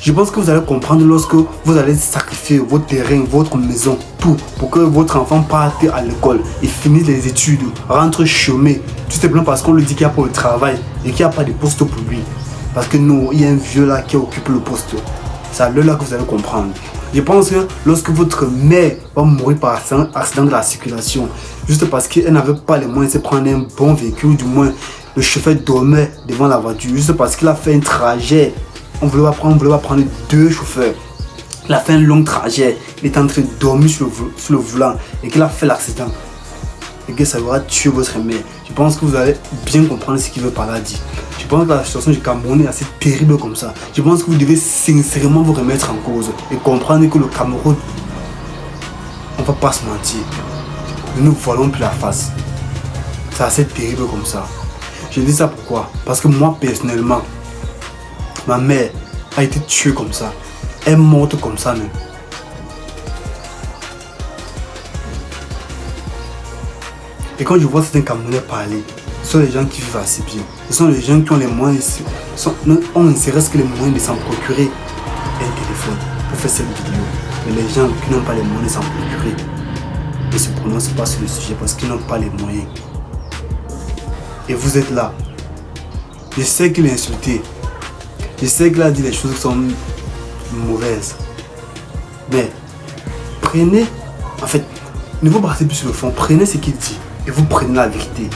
Je pense que vous allez comprendre lorsque vous allez sacrifier votre terrain, votre maison, tout pour que votre enfant parte à l'école et finisse les études, rentre chômé, tout simplement parce qu'on lui dit qu'il n'y a pas de travail et qu'il n'y a pas de poste pour lui. Parce que non, il y a un vieux là qui occupe le poste. C'est à là que vous allez comprendre. Je pense que lorsque votre mère va mourir par accident de la circulation, juste parce qu'elle n'avait pas les moyens de prendre un bon véhicule, du moins le chauffeur dormait devant la voiture, juste parce qu'il a fait un trajet. On voulait pas prendre deux chauffeurs. Il a fait un long trajet. Il est en train de dormir sur le volant et qu'il a fait l'accident. Et que ça va tuer votre mère. Je pense que vous allez bien comprendre ce qu'il veut par là dire. Je pense que la situation du Cameroun est assez terrible comme ça. Je pense que vous devez sincèrement vous remettre en cause et comprendre que le Cameroun, on ne va pas se mentir, nous ne voilons plus la face. C'est assez terrible comme ça. Je dis ça pourquoi? Parce que moi personnellement, ma mère a été tuée comme ça. Elle est morte comme ça même. Et quand je vois certains Camerounais parler, ce sont les gens qui vivent assez bien. Ce sont les gens qui ont les moyens, on ne serait-ce que les moyens de s'en procurer un téléphone pour faire cette vidéo. Mais les gens qui n'ont pas les moyens de s'en procurer ne se prononcent pas sur le sujet parce qu'ils n'ont pas les moyens. Et vous êtes là. Je sais qu'il est insulté. Je sais qu'il a dit des choses qui sont mauvaises. Mais prenez, en fait, ne vous partez plus sur le fond. Prenez ce qu'il dit et vous prenez la vérité.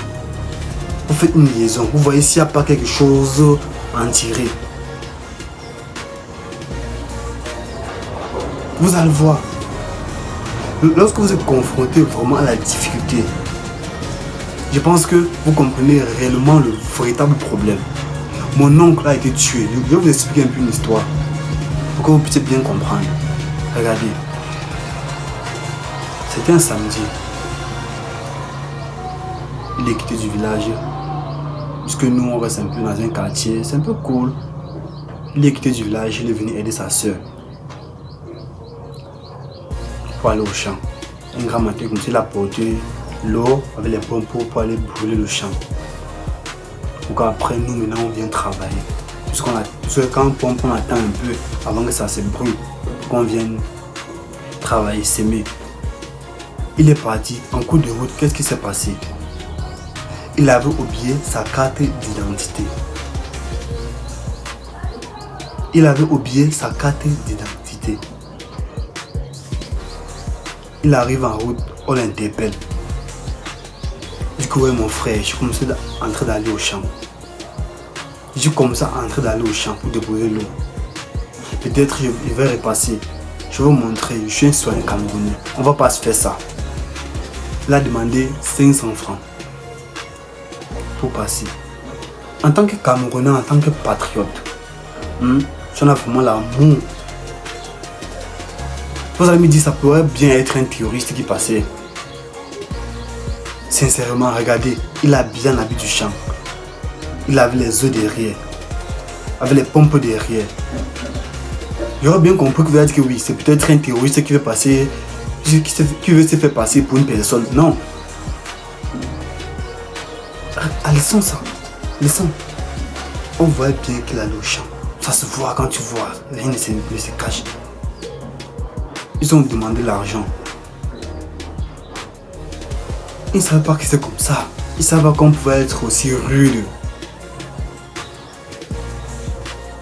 Vous faites une liaison. Vous voyez s'il n'y a pas quelque chose à en tirer. Vous allez voir. Lorsque vous êtes confronté vraiment à la difficulté, je pense que vous comprenez réellement le véritable problème. Mon oncle a été tué. Je vais vous expliquer un peu une histoire pour que vous puissiez bien comprendre. Regardez. C'était un samedi. Il est quitté du village. Puisque nous, on reste un peu dans un quartier. C'est un peu cool. Il est quitté du village. Il est venu aider sa soeur pour aller au champ. Un grand matin comme ça, il a porté l'eau avec les pompes pour aller brûler le champ. Donc après nous maintenant on vient travailler. Parce que quand on pompe on attend un peu avant que ça se brûle. Qu'on vienne travailler, s'aimer. Il est parti en cours de route. Qu'est-ce qui s'est passé? Il avait oublié sa carte d'identité. Il avait oublié sa carte d'identité. Il arrive en route, on l'interpelle. Du coup, ouais, mon frère, je suis commencé en train d'aller au champ. Je suis comme ça en train d'aller au champ pour déposer l'eau. Peut-être je vais repasser. Je vais vous montrer, je suis un citoyen camerounais. On va pas se faire ça. Il a demandé 500 francs pour passer. En tant que Camerounais, en tant que patriote, tu en as vraiment l'amour. Vous allez me dire, ça pourrait bien être un terroriste qui passait. Sincèrement, regardez, il a bien l'habit du champ. Il avait les œufs derrière, avec les pompes derrière. J'aurais bien compris que vous allez dire que oui, c'est peut-être un terroriste qui veut passer, qui veut se faire passer pour une personne. Non. Ah, laissons ça. Laissons. On voit bien qu'il a le champ. Ça se voit quand tu vois. Rien ne se cache. Ils ont demandé l'argent. Ils ne savaient pas que c'est comme ça. Ils ne savaient pas qu'on pouvait être aussi rude.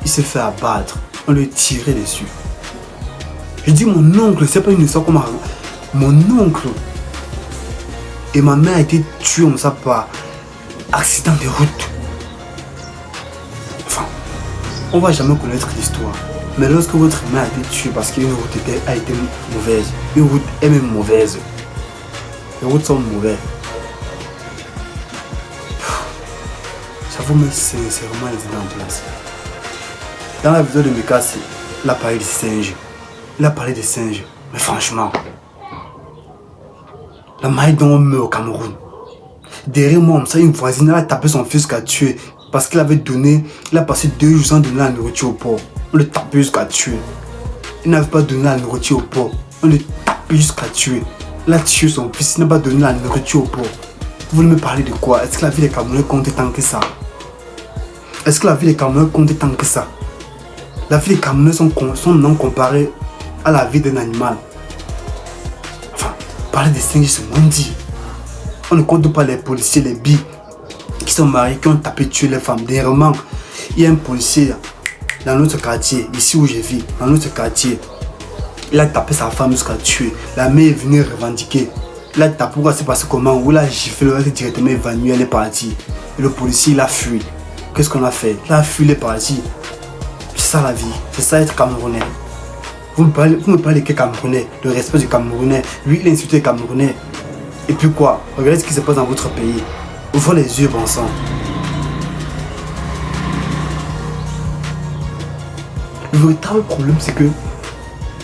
Il s'est fait abattre. On lui tirait dessus. Je dis mon oncle, c'est pas une histoire comme mon oncle et ma mère a été tuée comme ça par accident de route. Enfin, on va jamais connaître l'histoire. Mais lorsque votre mère a été tuée parce qu'une route a été mauvaise, une route est même mauvaise. Les routes sont mauvaises. Ça vous met sincèrement les idées en place. Dans la vidéo de Meka, il a parlé des singes. Il a parlé des singes. Mais franchement, la manière dont on meurt au Cameroun. Derrière moi, une voisine elle a tapé son fils jusqu'à tuer. Parce qu'il avait donné, il a passé 2 jours sans donner la nourriture au porc. On le tapait jusqu'à tuer. Il n'avait pas donné la nourriture au porc. On le tapait jusqu'à tuer. Il a tué son fils, il n'a pas donné la nourriture au porc. Vous voulez me parler de quoi? Est-ce que la vie des Camerounais compte tant que ça? Est-ce que la vie des Camerounais compte tant que ça? La vie des Camerounais sont non comparées à la vie d'un animal. Enfin, parler des singes, c'est moins dit. On ne compte pas les policiers, les billes qui sont mariés, qui ont tapé, tué les femmes. Dernièrement, il y a un policier dans notre quartier, ici où je vis, dans notre quartier. Il a tapé sa femme jusqu'à tuer. La mère est venue revendiquer. Il a tapé, pourquoi c'est passé comment? Où il a giflé, il est directement évanoui, elle est partie. Et le policier, il a fui. Qu'est-ce qu'on a fait? Il a fui, il est parti. C'est ça la vie, c'est ça être Camerounais. Vous me parlez que Camerounais, le respect du Camerounais. Lui, il a insulté les Camerounais. Et puis quoi? Regardez ce qui se passe dans votre pays. Ouvrez les yeux, bon sang. Le véritable problème, c'est que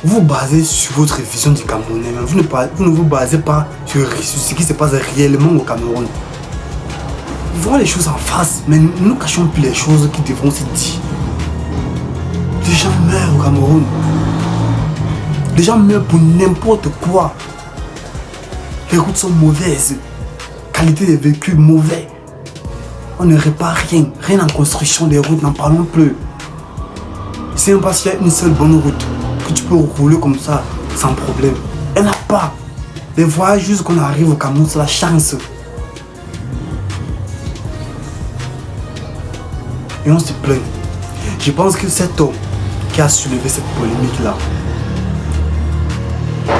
vous basez sur votre vision du Camerounais. Mais vous ne vous basez pas sur ce qui se passe réellement au Cameroun. Vous voyez les choses en face, mais nous ne cachons plus les choses qui devront se dire. Les gens meurent au Cameroun. Les gens meurent pour n'importe quoi. Les routes sont mauvaises. Qualité des véhicules mauvais. On ne répare rien. Rien en construction des routes, n'en parlons plus. C'est même parce qu'il y a une seule bonne route que tu peux rouler comme ça sans problème. Elle n'a pas. Les voyages juste qu'on arrive au Cameroun, c'est la chance. Et on se plaint. Je pense que cet homme qui a soulevé cette polémique-là,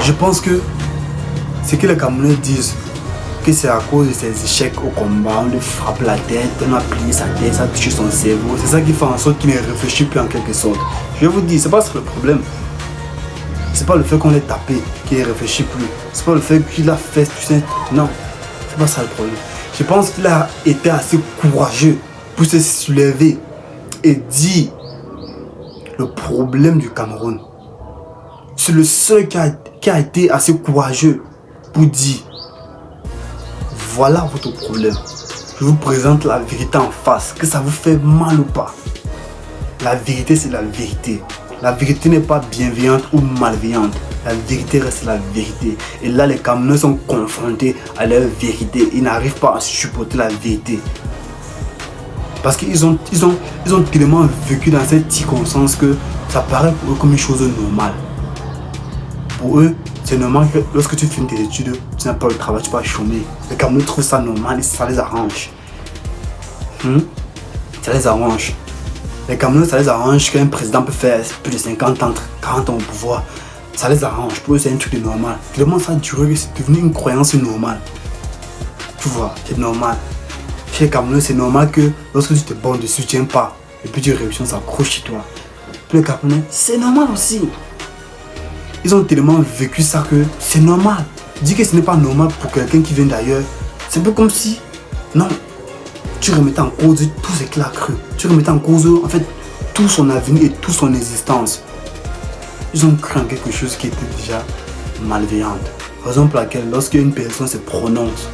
je pense que ce que les Camerounais disent, que c'est à cause de ses échecs au combat, on lui frappe la tête, on a plié sa tête, ça a touché son cerveau. C'est ça qui fait en sorte qu'il ne réfléchit plus en quelque sorte. Je vais vous dire, c'est pas ça le problème. C'est pas le fait qu'on l'ait tapé qu'il ne réfléchit plus. C'est pas le fait qu'il a fait, tu sais. Non, c'est pas ça le problème. Je pense qu'il a été assez courageux pour se soulever et dire le problème du Cameroun. C'est le seul qui a été assez courageux pour dire voilà votre problème. Je vous présente la vérité en face, que ça vous fait mal ou pas. La vérité, c'est la vérité. La vérité n'est pas bienveillante ou malveillante. La vérité reste la vérité. Et là, les Camerounais sont confrontés à leur vérité. Ils n'arrivent pas à supporter la vérité. Parce qu'ils ont tellement vécu dans cette circonstance que ça paraît pour eux comme une chose normale. Pour eux, c'est normal que lorsque tu finis tes études, tu n'as pas le travail, tu vas chômer. Les Camerounais trouvent ça normal et ça les arrange. Ça les arrange. Les Camerounais, ça les arrange qu'un président peut faire plus de 50 ans, 40 ans au pouvoir. Ça les arrange. Pour eux, c'est un truc de normal. Tellement ça a duré que c'est devenu une croyance normale. Tu vois, c'est normal. chez les Camerounais, c'est normal que lorsque tu te bornes, tu ne soutiens pas. Et puis tu réussis, on s'accroche chez toi. Pour les Camerounais, c'est normal aussi. Ils ont tellement vécu ça que c'est normal. Dire que ce n'est pas normal pour quelqu'un qui vient d'ailleurs, c'est un peu comme si, non, tu remettais en cause tout ce qu'il a cru. Tu remettais en cause, en fait, tout son avenir et toute son existence. Ils ont cru en quelque chose qui était déjà malveillante. Raison pour laquelle, lorsqu'une personne se prononce,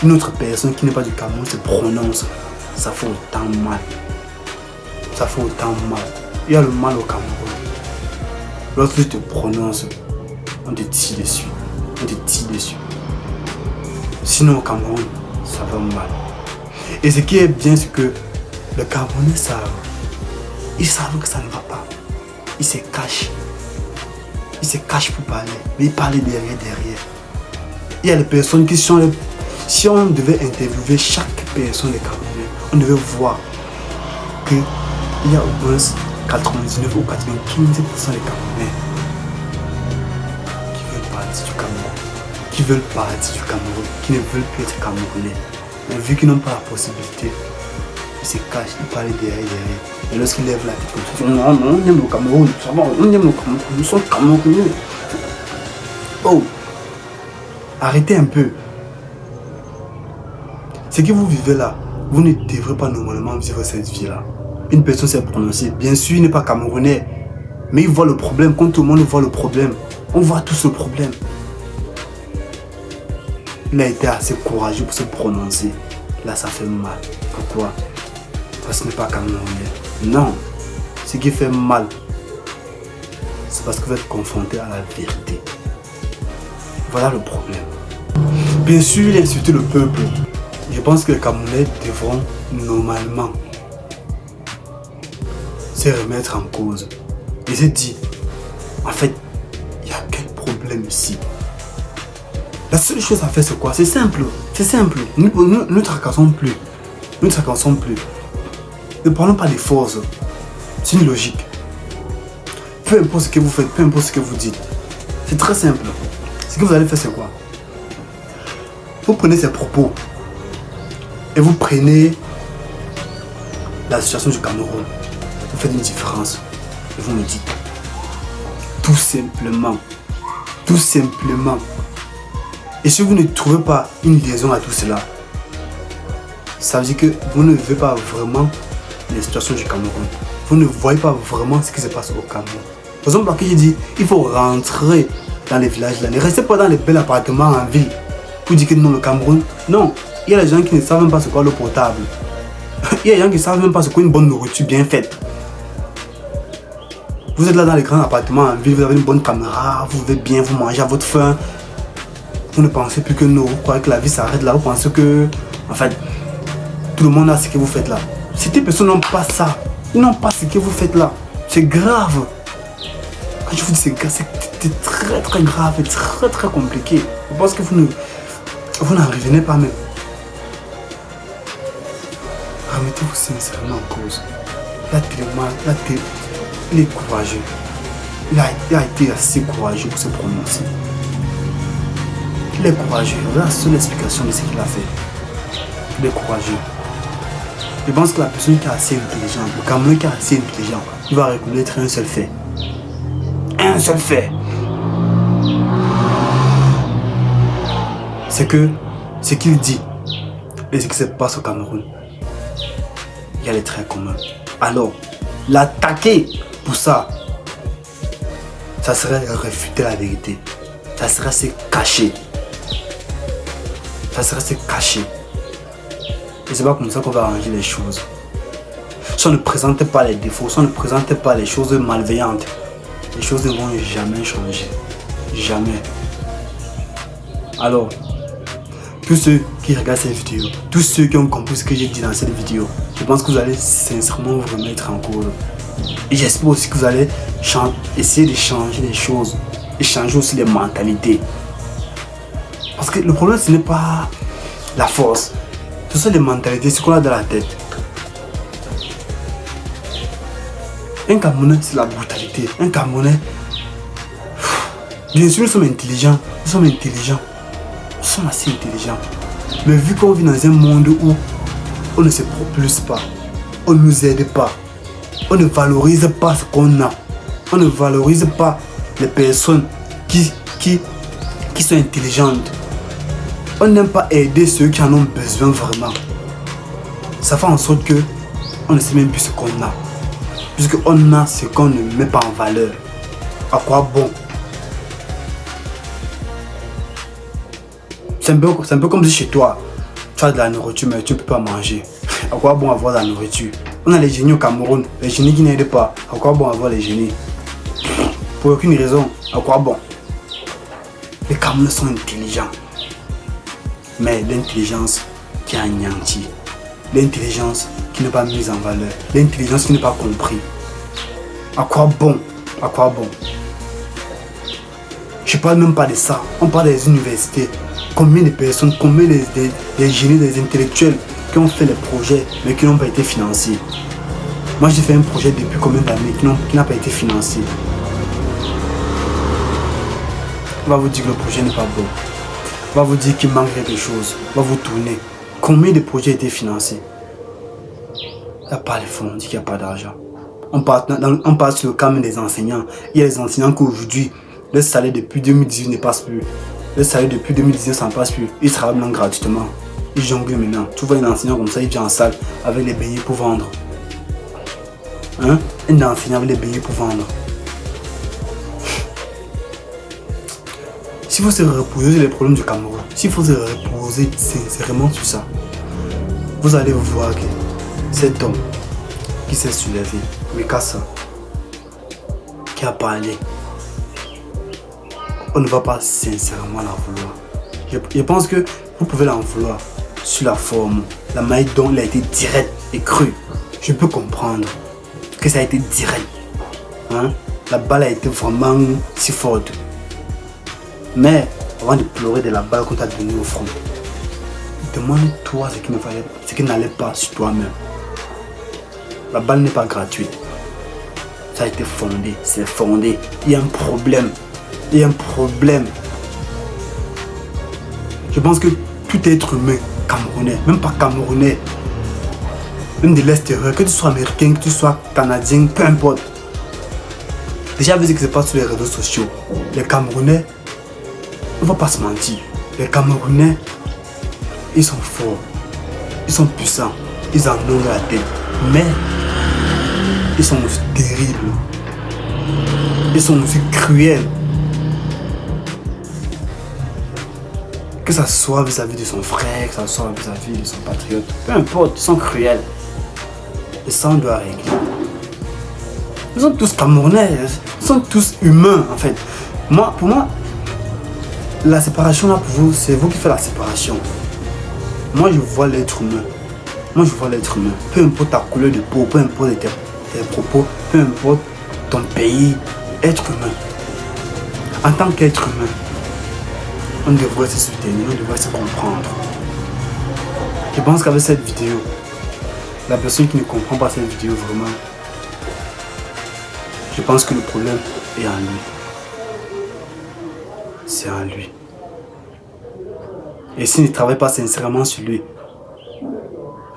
une autre personne qui n'est pas du Cameroun se prononce, ça fait autant mal. Ça fait autant mal. Il y a le mal au Cameroun. Lorsque tu te prononces, on te tire dessus. On te tire dessus. Sinon au Cameroun, ça va mal. Et ce qui est bien, c'est que les Camerounais savent. Ils savent que ça ne va pas. Ils se cachent. Ils se cachent pour parler. Mais ils parlent derrière. Il y a des personnes qui sont... Si on devait interviewer chaque personne des Camerounais, on devait voir qu'il y a au moins 99 ou 95% des Camerounais qui veulent partir du Cameroun, qui veulent partir du Cameroun, qui ne veulent plus être Camerounais. Mais vu qu'ils n'ont pas la possibilité, ils se cachent, ils parlent derrière. Et lorsqu'ils lèvent la tête comme ça, non, on aime le Cameroun, ça va, on aime le Cameroun, nous sommes Camerounais. Oh, arrêtez un peu. Ce que vous vivez là, vous ne devrez pas normalement vivre cette vie-là. Une personne s'est prononcée. Bien sûr, il n'est pas Camerounais, mais il voit le problème. Quand tout le monde voit le problème, on voit tous le problème. Il a été assez courageux pour se prononcer. Là, ça fait mal. Pourquoi? Parce qu'il n'est pas Camerounais. Non. Ce qui fait mal, c'est parce que vous êtes confronté à la vérité. Voilà le problème. Bien sûr, il a insulté le peuple. Je pense que les Camerounais devront normalement se remettre en cause. Et se dire, en fait, il y a quel problème ici? La seule chose à faire, c'est quoi? C'est simple. C'est simple. Nous ne tracassons plus. Nous ne tracassons plus. Ne prenons pas des forces. C'est une logique. Peu importe ce que vous faites, peu importe ce que vous dites. C'est très simple. Ce que vous allez faire, c'est quoi? Vous prenez ces propos et vous prenez la situation du Cameroun. Vous faites une différence. Et vous me dites. Tout simplement. Tout simplement. Et si vous ne trouvez pas une liaison à tout cela, ça veut dire que vous ne vivez pas vraiment les situations du Cameroun. Vous ne voyez pas vraiment ce qui se passe au Cameroun. Par exemple, quand il dit il faut rentrer dans les villages là. Ne restez pas dans les bels appartements en ville pour dire que non, le Cameroun. Non, il y a des gens qui ne savent même pas ce qu'est l'eau potable. Il y a des gens qui ne savent même pas ce qu'est une bonne nourriture bien faite. Vous êtes là dans les grands appartements en ville, vous avez une bonne caméra, vous vivez bien, vous mangez à votre faim. Vous ne pensez plus que non, vous croyez que la vie s'arrête là, vous pensez que, en fait, tout le monde a ce que vous faites là. Ces personnes n'ont pas ça, ils n'ont pas ce que vous faites là. C'est grave. Quand je vous dis c'est grave, c'est très très grave et très très compliqué. Je pense que vous n'en revenez pas même. Remettez-vous sincèrement en cause. Là, il est courageux. Il a été assez courageux pour se prononcer. Il est courageux. Voilà la seule explication de ce qu'il a fait. Il est courageux. Je pense que la personne qui est assez intelligente, le Camerounais qui est assez intelligent, il va reconnaître un seul fait. Un seul fait. C'est que ce qu'il dit et ce qui se passe au Cameroun, il y a les traits communs. Alors, l'attaquer pour ça, ça serait réfuter la vérité. Ça serait se cacher. Ça serait se cacher. Et c'est pas comme ça qu'on va arranger les choses. Si on ne présente pas les défauts, si on ne présente pas les choses malveillantes, les choses ne vont jamais changer. Jamais. Alors, tous ceux qui regardent cette vidéo, tous ceux qui ont compris ce que j'ai dit dans cette vidéo, je pense que vous allez sincèrement vous remettre en cause. Et j'espère aussi que vous allez essayer de changer les choses et changer aussi les mentalités. Parce que le problème, ce n'est pas la force. Ce sont les mentalités, ce qu'on a dans la tête. Un Camerounais, c'est la brutalité. Un Camerounais, bien sûr, nous sommes intelligents. Nous sommes intelligents. Nous sommes assez intelligents. Mais vu qu'on vit dans un monde où on ne se propulse pas, on ne nous aide pas, on ne valorise pas ce qu'on a, on ne valorise pas les personnes qui sont intelligentes. On n'aime pas aider ceux qui en ont besoin vraiment. Ça fait en sorte que on ne sait même plus ce qu'on a. Puisqu'on a ce qu'on ne met pas en valeur. À quoi bon? C'est un peu comme si chez toi, tu as de la nourriture mais tu ne peux pas manger. À quoi bon avoir de la nourriture? On a les génies au Cameroun, les génies qui n'aident pas. À quoi bon avoir les génies? Pour aucune raison. À quoi bon? Les Camerounais sont intelligents. Mais l'intelligence qui est anéantie. L'intelligence qui n'est pas mise en valeur. L'intelligence qui n'est pas comprise. À quoi bon? À quoi bon? Je parle même pas de ça. On parle des universités. Combien de personnes, combien des génies, des intellectuels qui ont fait les projets mais qui n'ont pas été financés. Moi j'ai fait un projet depuis combien d'années qui n'a pas été financé. On va vous dire que le projet n'est pas bon. On va vous dire qu'il manque quelque chose. On va vous tourner. Combien de projets ont été financés? Il n'y a pas les fonds, on dit qu'il n'y a pas d'argent. On parle sur le cas des enseignants. Il y a des enseignants qu'aujourd'hui, le salaire depuis 2018 ne passe plus. Le salaire depuis 2019 ça ne passe plus. Ils travaillent maintenant gratuitement. Ils jonglent maintenant. Tu vois un enseignant comme ça, il vient en salle avec les beignets pour vendre. Hein? Un enseignant avec les beignets pour vendre. S'il faut se reposer sur les problèmes du Cameroun, s'il faut se reposer sincèrement sur ça, vous allez voir que cet homme qui s'est soulevé, Mikasa, qui a parlé, on ne va pas sincèrement l'en vouloir. Je pense que vous pouvez l'en vouloir sur la forme, la manière dont il a été direct et cru. Je peux comprendre que ça a été direct. Hein? La balle a été vraiment si forte. Mais avant de pleurer de la balle qu'on t'a donnée au front, demande-toi ce qui n'allait pas sur toi-même. La balle n'est pas gratuite. Ça a été fondé, c'est fondé. Il y a un problème. Il y a un problème. Je pense que tout être humain camerounais, même pas camerounais, même de l'extérieur, que tu sois américain, que tu sois canadien, peu importe. Déjà, vu ce qui se passe sur les réseaux sociaux, les Camerounais, on ne va pas se mentir, les Camerounais, ils sont forts, ils sont puissants, ils en ont la tête, mais ils sont aussi terribles, ils sont aussi cruels. Que ça soit vis-à-vis de son frère, que ça soit vis-à-vis de son patriote, peu importe, ils sont cruels. Et ça, on doit régler. Ils sont tous Camerounais, ils sont tous humains en fait. Pour moi, la séparation là pour vous, c'est vous qui faites la séparation. Moi je vois l'être humain. Moi je vois l'être humain. Peu importe ta couleur de peau, peu importe tes propos, peu importe ton pays, être humain. En tant qu'être humain, on devrait se soutenir, on devrait se comprendre. Je pense qu'avec cette vidéo, la personne qui ne comprend pas cette vidéo vraiment, je pense que le problème est en lui. C'est en lui. Et s'il ne travaille pas sincèrement sur lui,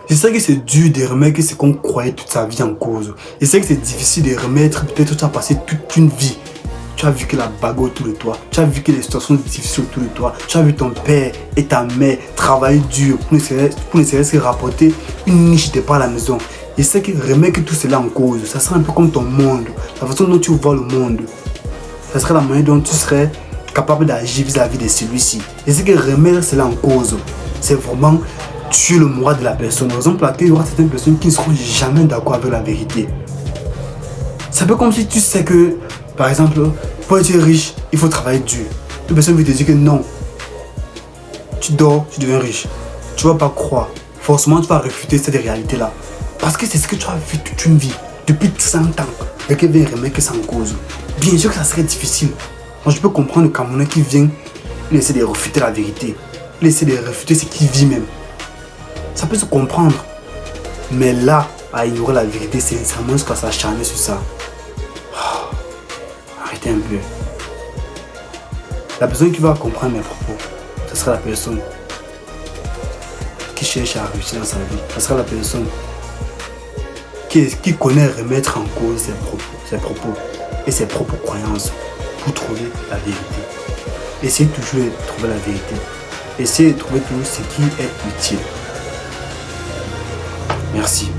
je sais que c'est dur de remettre ce qu'on croyait toute sa vie en cause. Je sais que c'est difficile de remettre, peut-être que tu as passé toute une vie. Tu as vu que la bagarre autour de toi, tu as vu que les situations difficiles autour de toi, tu as vu ton père et ta mère travailler dur pour ne serait-ce que rapporter une niche de pas à la maison. Je sais que remettre tout cela en cause, ça serait un peu comme ton monde, la façon dont tu vois le monde. Ça serait la manière dont tu serais capable d'agir vis-à-vis de celui-ci. Je sais que remettre cela en cause, c'est vraiment tuer le moral de la personne. Par exemple, il y aura certaines personnes qui ne seront jamais d'accord avec la vérité. C'est un peu comme si tu sais que, par exemple, pour être riche, il faut travailler dur. Une personne veut te dire que non. Tu dors, tu deviens riche. Tu ne vas pas croire. Forcément, tu vas réfuter cette réalité-là. Parce que c'est ce que tu as vu toute une vie, depuis 100 ans. Quelqu'un vient remettre ça en cause. Bien sûr que ça serait difficile. Moi, je peux comprendre le Camerounais qui vient, il essaie de refuter la vérité. Il essaie de refuter ce qu'il vit même. Ça peut se comprendre. Mais là, à ignorer la vérité, sincèrement, jusqu'à s'acharner sur ça. Arrêtez un peu. La personne qui va comprendre mes propos, ce sera la personne qui cherche à réussir dans sa vie, ça sera la personne qui connaît remettre en cause ses propos et ses propres croyances pour trouver la vérité. Essayez toujours de trouver la vérité. Essayez de trouver toujours ce qui est utile. Merci.